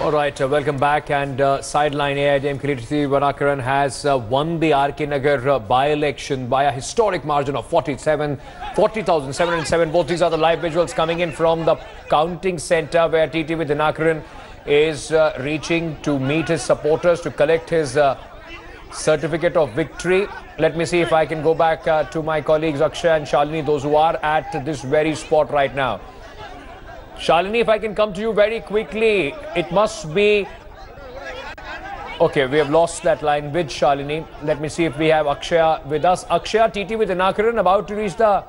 All right, welcome back. And sideline AIADMK Leader TTV Dinakaran has won the R.K Nagar by-election by a historic margin of 40,707 votes. These are the live visuals coming in from the counting centre where TTV Dinakaran is reaching to meet his supporters to collect his certificate of victory. Let me see if I can go back to my colleagues Akshay and Shalini, those who are at this very spot right now. Shalini, if I can come to you very quickly, it must be... Okay, we have lost that line with Shalini. Let me see if we have Akshay with us. Akshay, TTV Dinakaran about to reach the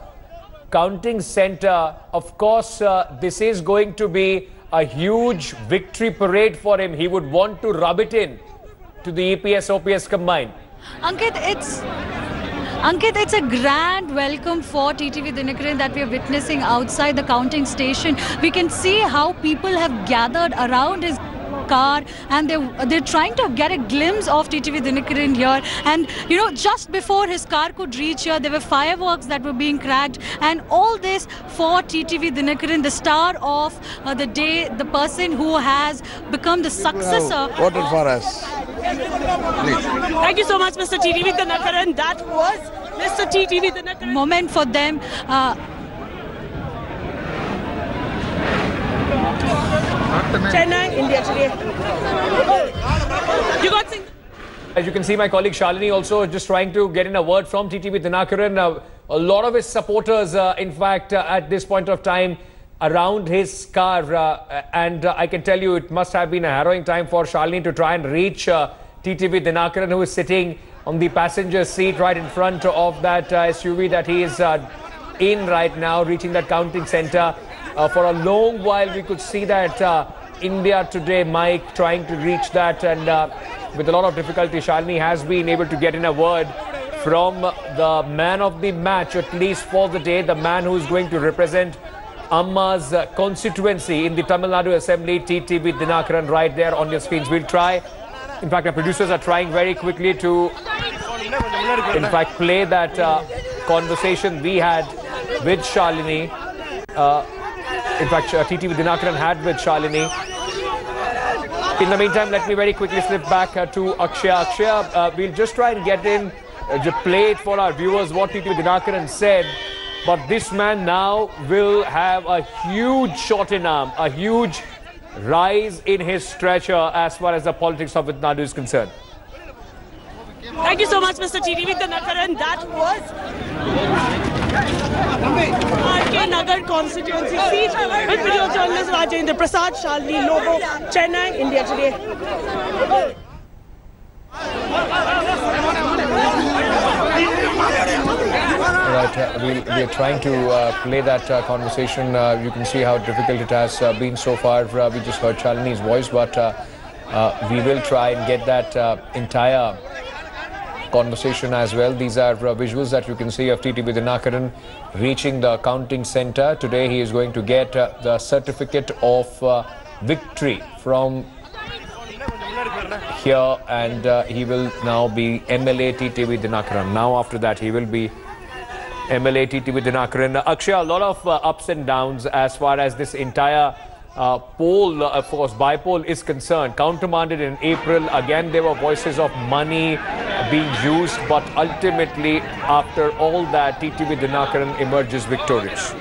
counting centre. Of course, this is going to be a huge victory parade for him. He would want to rub it in to the EPS-OPS combined. Ankit, it's a grand welcome for TTV Dinakaran that we are witnessing outside the counting station. We can see how people have gathered around his car and they're trying to get a glimpse of TTV Dinakaran here. And you know, just before his car could reach here, there were fireworks that were being cracked, and all this for TTV Dinakaran, the star of the day, the person who has become the successor. Voted for us. Please. Thank you so much, Mr. TTV Dinakaran. That was Mr. TTV Dinakaran. Moment for them. Chennai, India today. You got sing. As you can see, my colleague Shalini also just trying to get in a word from TTV Dinakaran. A lot of his supporters, in fact, at this point of time, around his car, and I can tell you it must have been a harrowing time for Shalini to try and reach TTV Dinakaran, who is sitting on the passenger seat right in front of that SUV that he is in right now, reaching that counting centre. For a long while we could see that India Today mic trying to reach that, and with a lot of difficulty Shalini has been able to get in a word from the man of the match, at least for the day, the man who is going to represent Amma's constituency in the Tamil Nadu Assembly, TTV Dinakaran, right there on your screens. We'll try, in fact our producers are trying very quickly to in fact play that conversation we had with Shalini. In fact, TTV Dinakaran had with Shalini. In the meantime, let me very quickly slip back to Akshay. Akshay, we'll just try and get in, play it for our viewers what TTV Dinakaran said. But this man now will have a huge shot in arm, a huge rise in his stature as far as the politics of Tamil Nadu is concerned. Thank you so much, Mr. TTV Dinakaran. That was R.K Nagar constituency seat with video journalist Rajendra Prasad, Shalini, Lobo, Chennai, India today. Right, we are trying to play that conversation. You can see how difficult it has been so far. We just heard Shalini's voice, but we will try and get that entire conversation as well. These are visuals that you can see of TTV Dinakaran reaching the counting centre. Today he is going to get the certificate of victory from here, and he will now be MLA TTV Dinakaran. Now after that he will be MLA TTV Dinakaran. Akshay, a lot of ups and downs as far as this entire poll, of course, by-poll is concerned. Countermanded in April, again there were voices of money being used, but ultimately after all that TTV Dinakaran emerges victorious.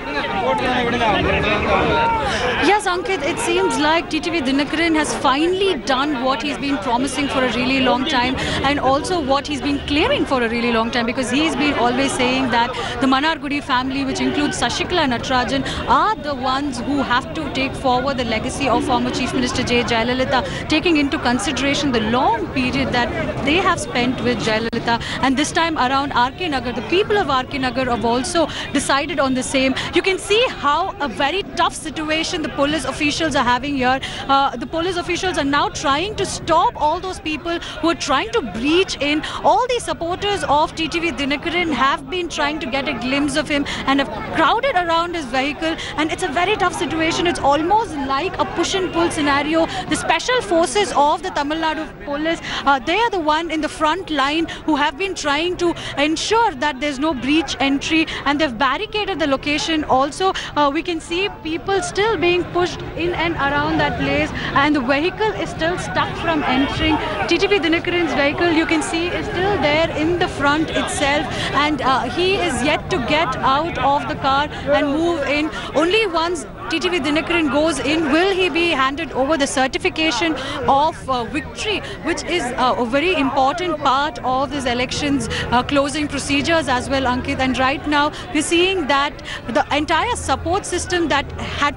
Yes, Ankit, it seems like TTV Dinakaran has finally done what he's been promising for a really long time, and also what he's been claiming for a really long time, because he's been always saying that the Manargudi family, which includes Sashikala and Natarajan, are the ones who have to take forward the legacy of former Chief Minister J. Jayalalitha, taking into consideration the long period that they have spent with Jayalalitha. And this time around, R.K Nagar, the people of R.K Nagar have also decided on the same. You can see how a very tough situation the police officials are having here. The police officials are now trying to stop all those people who are trying to breach in. All the supporters of TTV Dinakaran have been trying to get a glimpse of him and have crowded around his vehicle, and it's a very tough situation. It's almost like a push and pull scenario. The special forces of the Tamil Nadu police, they are the one in the front line who have been trying to ensure that there's no breach entry, and they've barricaded the location also. also we can see people still being pushed in and around that place, and the vehicle is still stuck from entering. TTV Dinakaran's vehicle, you can see, is still there in the front itself, and he is yet to get out of the car and move in. Only once TTV Dinakaran goes in will he be handed over the certification of victory, which is a very important part of this election's closing procedures as well, Ankit. And right now we're seeing that the entire support system that had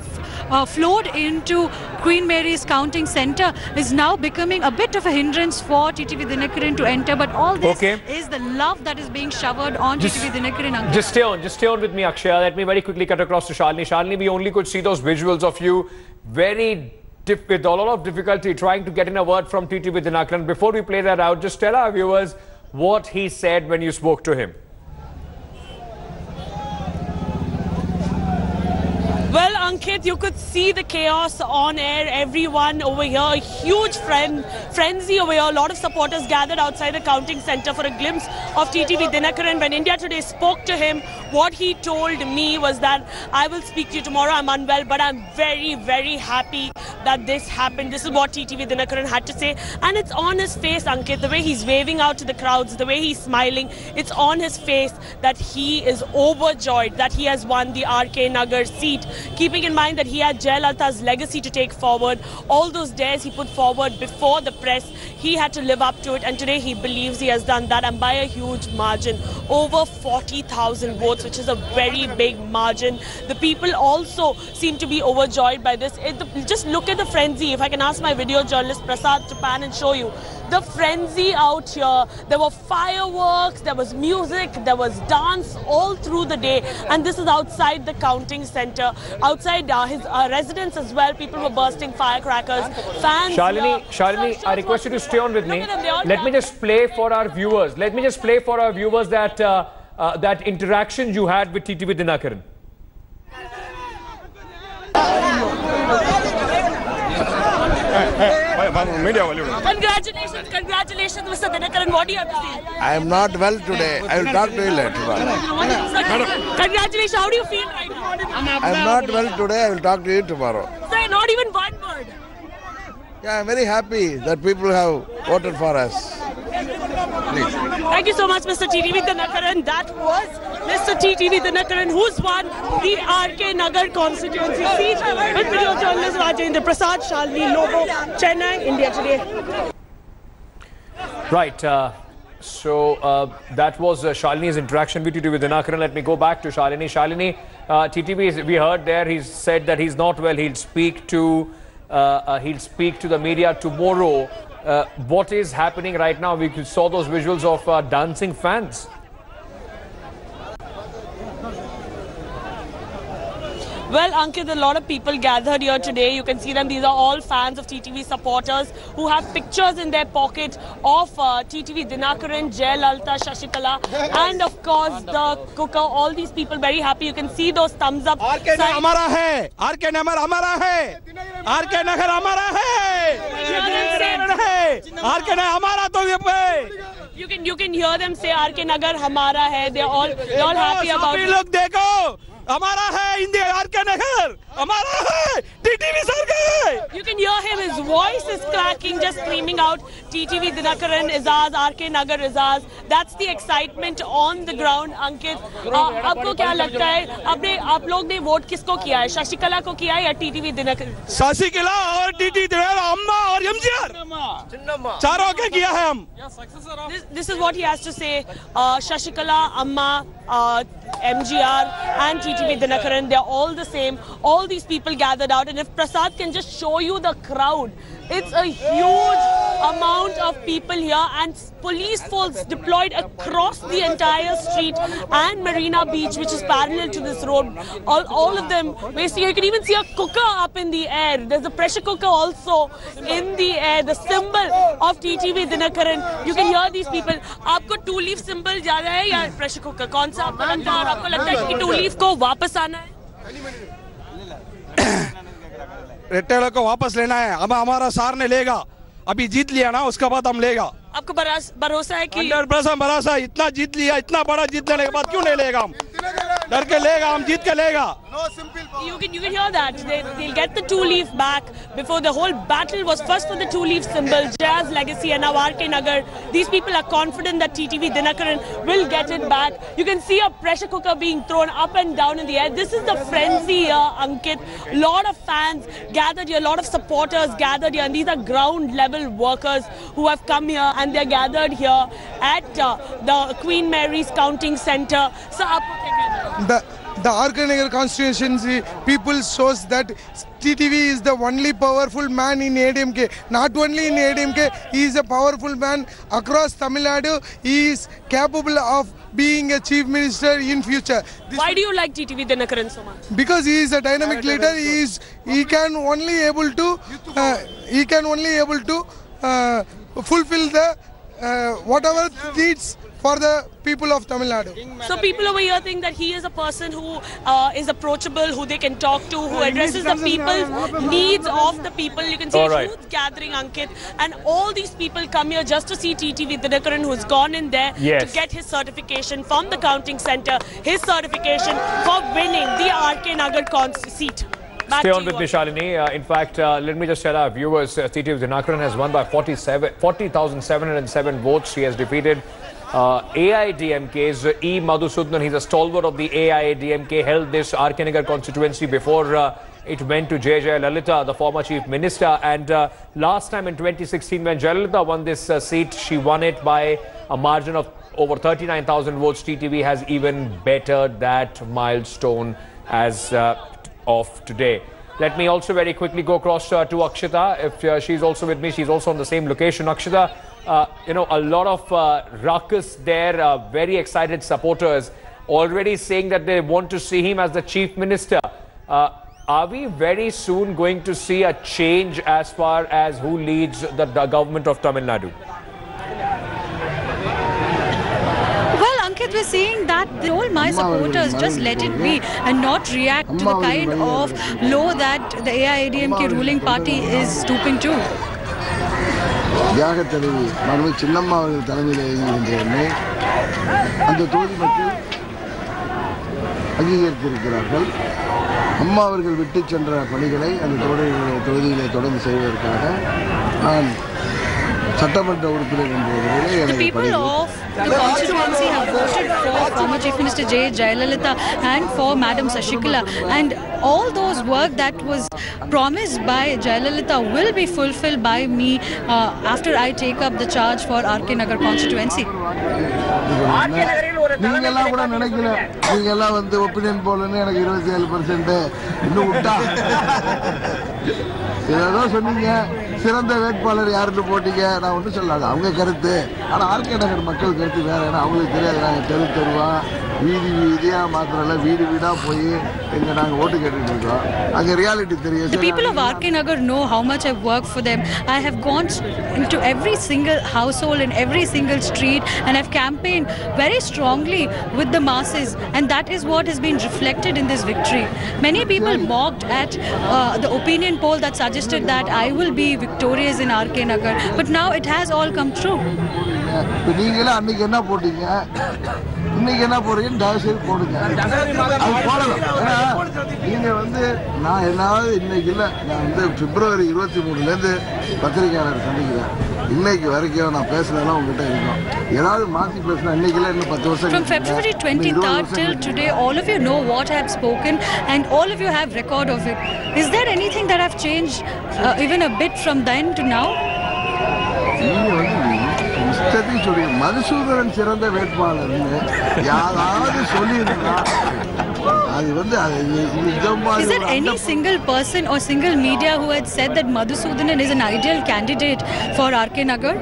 flowed into Queen Mary's counting centre is now becoming a bit of a hindrance for TTV Dinakaran to enter. But all this is the love that is being showered on TTV Dinakaran, Ankit. Just stay on with me, Akshaya. Let me very quickly cut across to Shalini. Shalini, we only could see those visuals of you with a lot of difficulty trying to get in a word from TTV Dinakaran. Before we play that out, just tell our viewers what he said when you spoke to him. Well, Ankit, you could see the chaos on air. Everyone over here, a huge frenzy over here. A lot of supporters gathered outside the counting centre for a glimpse of TTV Dinakaran. When India Today spoke to him, what he told me was that I will speak to you tomorrow. I'm unwell, but I'm very, very happy that this happened. This is what TTV Dinakaran had to say. And it's on his face, Ankit, the way he's waving out to the crowds, the way he's smiling. It's on his face that he is overjoyed that he has won the R.K Nagar seat. Keeping in mind that he had Jayalalitha's legacy to take forward, all those dares he put forward before the press, he had to live up to it, and today he believes he has done that, and by a huge margin, over 40,000 votes, which is a very big margin. The people also seem to be overjoyed by this. Just look at the frenzy. If I can ask my video journalist Prasad to pan and show you the frenzy out here. There were fireworks, there was music, there was dance all through the day, and this is outside the counting centre. Outside his residence as well, people were bursting firecrackers. Fans. Shalini, I request you to stay on with me. Let me just play for our viewers. That that interaction you had with TTV Dinakaran. Congratulations, Mr. Dinakaran. What do you have to say? I am not well today. I will talk to you later. Congratulations. How do you feel right now? I am not well today. I will talk to you tomorrow. Sir, not even one word. Yeah, I am very happy that people have voted for us. Please. Thank you so much, Mr. TTV Dinakaran. That was Mr. TTV Dinakaran, who's won the R.K Nagar constituency seat. With video journalist Rajendra Prasad, Shalini Lobo, Chennai, India Today. Right. So that was Shalini's interaction with TTV Dinakaran. Let me go back to Shalini. Shalini, TTV, we heard there, he said that he's not well. He'll speak to the media tomorrow. What is happening right now? We saw those visuals of dancing fans. Well, Ankit, a lot of people gathered here today. You can see them. These are all fans of TTV supporters who have pictures in their pocket of TTV Dinakaran, Jayalalitha, Shashikala, and of course the cooker. All these people very happy. You can see those thumbs up. R.K हमारा है, R.K Nagar हमारा है, R.K Nagar हमारा है, R.K Nagar हमारा तो ये पे. You can hear them say R.K Nagar hamara hai. They're all happy about it. लोग देखो, हमारा है इंडिया R.K Nagar, हमारा है TTV सरकार. You can hear him. His voice is cracking, just screaming out, TTV Dinakaran is ours, R.K Nagar is ours. That's the excitement on the ground, Ankit. आपको क्या लगता है? आप लोग ने वोट किसको किया है? शशिकला को किया है या TTV Dinakaran? शशिकला और TTV Dinakaran, अम्मा और MGR, चारों के किया है हम. This is what he has to say. Shashikala, Amma, MGR and TTV Dinakaran, they're all the same. All these people gathered out, and if Prasad can just show you the crowd, it's a huge amount of people here, and police force deployed across the entire street and Marina Beach, which is parallel to this road. All of them, basically, you can even see a cooker up in the air. There's a pressure cooker also in the air, the symbol of TTV Dinakaran. You can hear these people. आपको two leaf symbol ज़्यादा है या pressure cooker? कौन सा आपको लगता है? और आपको लगता है कि two leaf को वापस आना है? रेटेल को वापस लेना है. अब हमारा सार ने लेगा. अभी जीत लिया ना, उसके बाद हम लेगा. आपको भरोसा है कि 100% भरोसा. इतना जीत लिया, इतना बड़ा जीत लेने के बाद क्यों नहीं लेगा हम? डर के लेगा, हम जीत के लेगा. You can hear that. They'll get the 2-leaf back. Before the whole battle was first for the 2-leaf symbol, Jazz Legacy, and now R.K Nagar. These people are confident that TTV Dinakaran will get it back. You can see a pressure cooker being thrown up and down in the air. This is the frenzy here, Ankit. A lot of fans gathered here, a lot of supporters gathered here, and these are ground level workers who have come here, and they're gathered here at the Queen Mary's Counting Centre. So, the R.K Nagar constituency people shows that TTV is the only powerful man in AIADMK. Not only in AIADMK, he is a powerful man across Tamil Nadu. He is capable of being a chief minister in future. Why do you like TTV Dinakaran so much? Because he is a dynamic leader. He can only able to fulfill the whatever needs for the people of Tamil Nadu. So people over here think that he is a person who is approachable, who they can talk to, who addresses the people's needs of the people. You can see a huge gathering, Ankit, and all these people come here just to see TTV Dinakaran, who's gone in there to get his certification from the counting centre, his certification for winning the R.K Nagar seat. Stay on with me, Shalini. In fact, let me just tell our viewers, TTV Dinakaran has won by 40,707 votes. He has defeated AIADMK's E. Madhusudanan. He's a stalwart of the AIADMK, held this R.K Nagar constituency before it went to Jayalalitha, the former chief minister. And last time in 2016, when Jayalalitha won this seat, she won it by a margin of over 39,000 votes. TTV has even bettered that milestone as of today. Let me also very quickly go across to Akshita. If she's also with me, she's also on the same location. Akshita, you know, a lot of ruckus there, very excited supporters already saying that they want to see him as the chief minister. Are we very soon going to see a change as far as who leads the government of Tamil Nadu? We're seeing that all my supporters just let it be and not react to the kind of law that the AIADMK ruling party is stooping to. The people of the constituency have voted for former Chief Minister Jayalalitha and for Madam Sashikala, and all those work that was promised by Jayalalitha will be fulfilled by me after I take up the charge for R.K Nagar constituency. சிறந்த வேட்பாளர் யாருன்னு போட்டீங்க நான் ஒன்றும் சொல்லாது அவங்க கருத்து ஆனால் ஆர்கே நகர் மக்கள் கருத்து வேற ஏன்னா அவங்களுக்கு தெரியாது நாங்கள் தெரு தெருவா வீதி வீதியாக மாத்திரல வீடு வீடாக போய் எங்கே நாங்கள் ஓட்டு கேட்டுட்டு இருக்கோம் அங்கே ரியாலிட்டி தெரியும். The people of R.K Nagar know how much I've worked for them. I have gone into every single household and every single street, and I've campaigned very strongly with the masses, and that is what has been reflected in this victory. Many people mocked at the opinion poll that suggested that I will be victorious in R.K Nagar, but now it has all come true. நீங்களே அன்னைக்கு என்ன போட்டீங்க இன்னைக்கு என்ன போறீங்கன்னு தயவுசெய்து போடுங்க. அது போடணும். ஏன்னா நீங்க வந்து நான் என்னாவது இன்னைக்கு இல்லை, நான் வந்து பிப்ரவரி 23 பத்திரிகையாளர் சந்திக்கிறேன். இன்னைக்கு வரைக்கும் நான் பேசுனதெல்லாம் உங்ககிட்ட இருக்கும். ஏதாவது மாற்றி பேசினா இன்னைக்கு இல்லை, இன்னும் 10 வருஷம். From February 23rd till today, all of you know what I have spoken, and all of you have record of it. Is there anything that I've changed even a bit from then to now? இஷ்டத்தையும் சொல்லி மதுசூதனன் சிறந்த வேட்பாளர்னு யாராவது சொல்லியிருந்தா அது வந்து Is there any single person or single media who had said that Madhusudanan is an ideal candidate for R.K Nagar?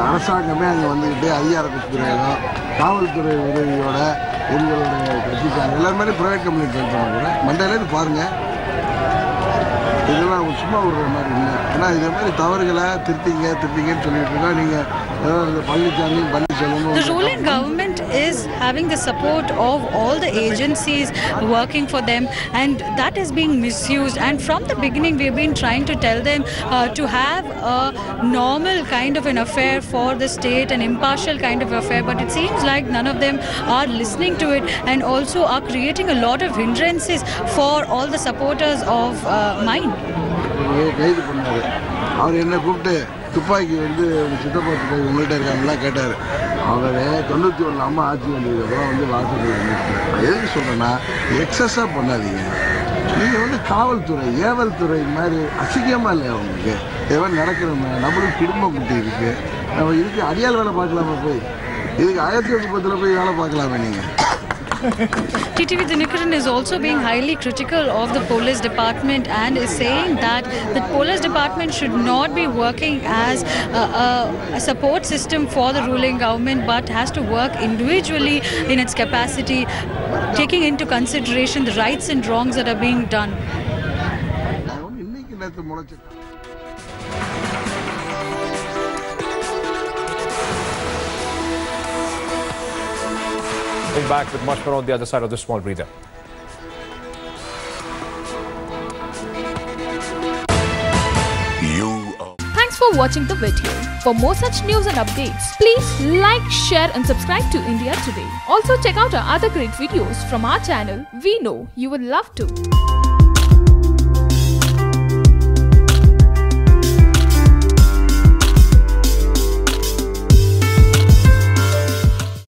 அரசாங்கமே அங்கே வந்துக்கிட்டு அதிகார துறையிலும் காவல்துறை உதவியோட எங்களுடைய கட்சிக்காரங்க எல்லாருமே ப்ரைவேட் கம்பெனி ட்ரை பண்ண மண்டையிலேருந்து பாருங்கள். இதெல்லாம் சும்மா விடுற மாதிரி இல்லை. ஏன்னா இதே மாதிரி தவறுகளை திருத்திங்கன்னு சொல்லிட்டு இருக்கோம். நீங்கள் The ruling government is having the support of all the agencies working for them, and that is being misused. And from the beginning, we've been trying to tell them to have a normal kind of an affair for the state, an impartial kind of affair. But it seems like none of them are listening to it, and also are creating a lot of hindrances for all the supporters of mine. துப்பாக்கி வந்து சித்தப்பா துப்பாக்கி உங்கள்கிட்ட இருக்காங்களா கேட்டார். அவர் 91 அம்மா ஆட்சி வந்ததுக்கப்புறம் வந்து வாசல் எதுக்கு சொல்கிறேன்னா, எக்ஸஸாக பண்ணாதீங்க. நீங்கள் வந்து காவல்துறை ஏவல் துறை மாதிரி அசிங்கமாக இல்லையா உங்களுக்கு? ஏதோ நடக்கிறோம், நம்மளுக்கு குடும்பம் குட்டி இருக்குது, நம்ம இதுக்கு அடியால் வேலை பார்க்கலாமா? போய் இதுக்கு 1010 போய் வேலை பார்க்கலாமே நீங்கள்? TTV Dinakaran is also being highly critical of the police department and is saying that the police department should not be working as a support system for the ruling government, but has to work individually in its capacity, taking into consideration the rights and wrongs that are being done. Back with much more on the other side of this small breather. Thanks for watching the video. For more such news and updates, please like, share and subscribe to India Today. Also check out our other great videos from our channel. We know you will love to.